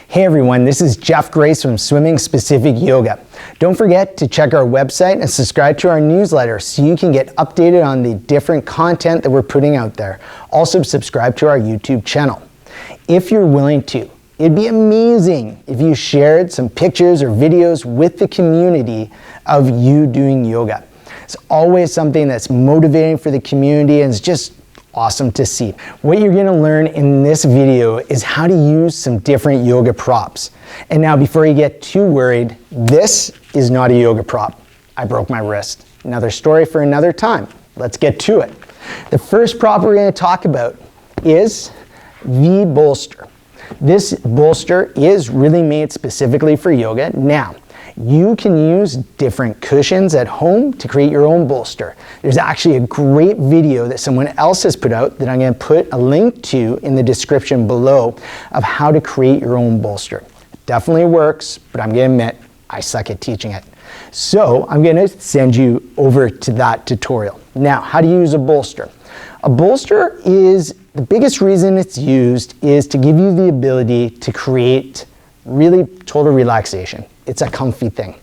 Hey everyone, this is Jeff Grace from Swimming Specific Yoga. Don't forget to check our website and subscribe to our newsletter so you can get updated on the different content that we're putting out there. Also subscribe to our YouTube channel. If you're willing to, it'd be amazing if you shared some pictures or videos with the community of you doing yoga. It's always something that's motivating for the community and it's just awesome to see. What you're going to learn in this video is how to use some different yoga props. And now before you get too worried, this is not a yoga prop. I broke my wrist. Another story for another time. Let's get to it. The first prop we're going to talk about is the bolster. This bolster is really made specifically for yoga. Now, you can use different cushions at home to create your own bolster. There's actually a great video that someone else has put out that I'm going to put a link to in the description below of how to create your own bolster. It definitely works, but I'm going to admit I suck at teaching it. So I'm going to send you over to that tutorial. Now, how to use a bolster. A bolster is, the biggest reason it's used is to give you the ability to create really total relaxation. It's a comfy thing.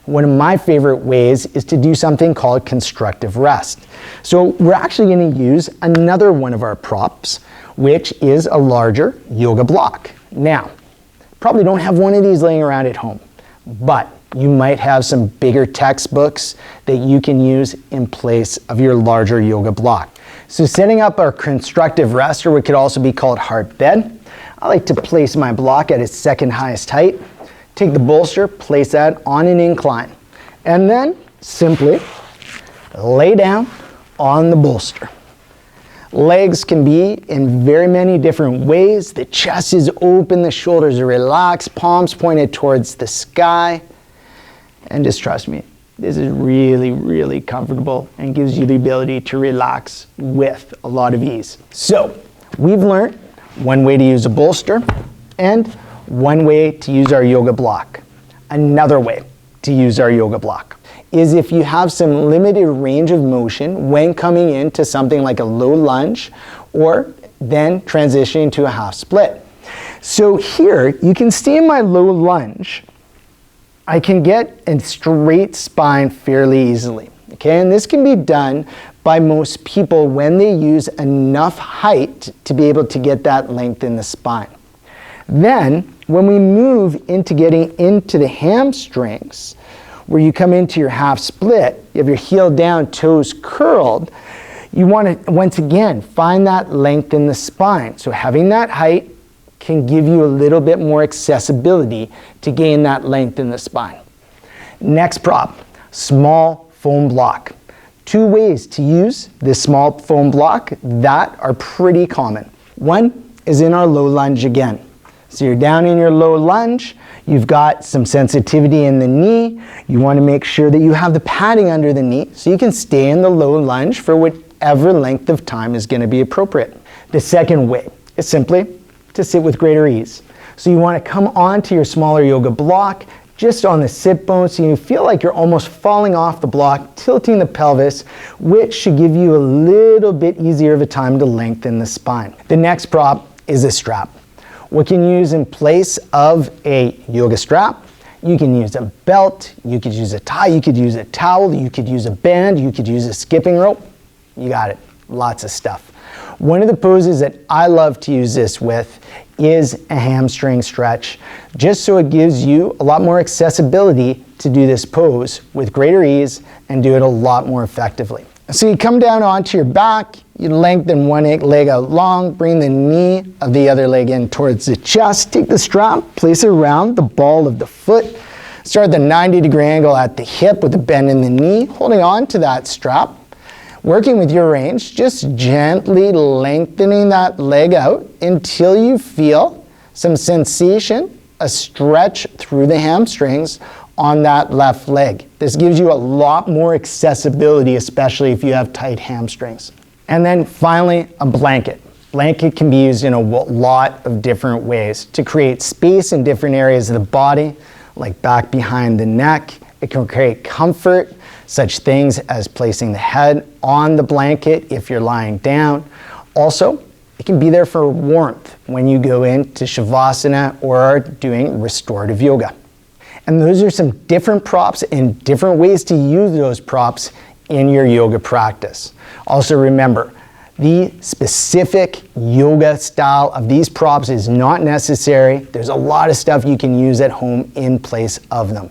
One of my favorite ways is to do something called constructive rest. So we're actually going to use another one of our props, which is a larger yoga block. Now, probably don't have one of these laying around at home, but you might have some bigger textbooks that you can use in place of your larger yoga block. So setting up our constructive rest, or what could also be called hard bed, I like to place my block at its second highest height. Take the bolster, place that on an incline, and then simply lay down on the bolster. Legs can be in very many different ways. The chest is open, the shoulders are relaxed, palms pointed towards the sky. And just trust me, this is really, really comfortable and gives you the ability to relax with a lot of ease. So we've learned one way to use a bolster and one way to use our yoga block. Another way to use our yoga block is if you have some limited range of motion when coming into something like a low lunge or then transitioning to a half split. So here you can see in my low lunge, I can get a straight spine fairly easily. Okay, and this can be done by most people when they use enough height to be able to get that length in the spine. Then, when we move into getting into the hamstrings, where you come into your half split, you have your heel down, toes curled, you want to, once again, find that length in the spine. So having that height can give you a little bit more accessibility to gain that length in the spine. Next prop, small foam block. Two ways to use this small foam block that are pretty common. One is in our low lunge again. So you're down in your low lunge, you've got some sensitivity in the knee, you want to make sure that you have the padding under the knee so you can stay in the low lunge for whatever length of time is going to be appropriate. The second way is simply to sit with greater ease. So you want to come onto your smaller yoga block just on the sit bone so you feel like you're almost falling off the block, tilting the pelvis, which should give you a little bit easier of a time to lengthen the spine. The next prop is a strap. What can you use in place of a yoga strap? You can use a belt, you could use a tie, you could use a towel, you could use a band, you could use a skipping rope. You got it, lots of stuff. One of the poses that I love to use this with is a hamstring stretch, just so it gives you a lot more accessibility to do this pose with greater ease and do it a lot more effectively. So you come down onto your back, you lengthen one leg out long, bring the knee of the other leg in towards the chest, take the strap, place it around the ball of the foot, start the 90-degree angle at the hip with a bend in the knee, holding on to that strap, working with your range, just gently lengthening that leg out until you feel some sensation, a stretch through the hamstrings on that left leg. This gives you a lot more accessibility, especially if you have tight hamstrings. And then finally, a blanket. Blanket can be used in a lot of different ways to create space in different areas of the body, like back behind the neck. It can create comfort, such things as placing the head on the blanket if you're lying down. Also, it can be there for warmth when you go into Shavasana or are doing restorative yoga. And those are some different props and different ways to use those props in your yoga practice. Also remember, the specific yoga style of these props is not necessary. There's a lot of stuff you can use at home in place of them.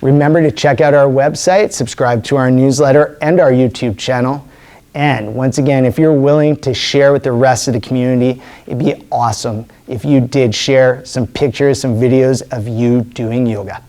Remember to check out our website, subscribe to our newsletter and our YouTube channel. And once again, if you're willing to share with the rest of the community, it'd be awesome if you did share some pictures, some videos of you doing yoga.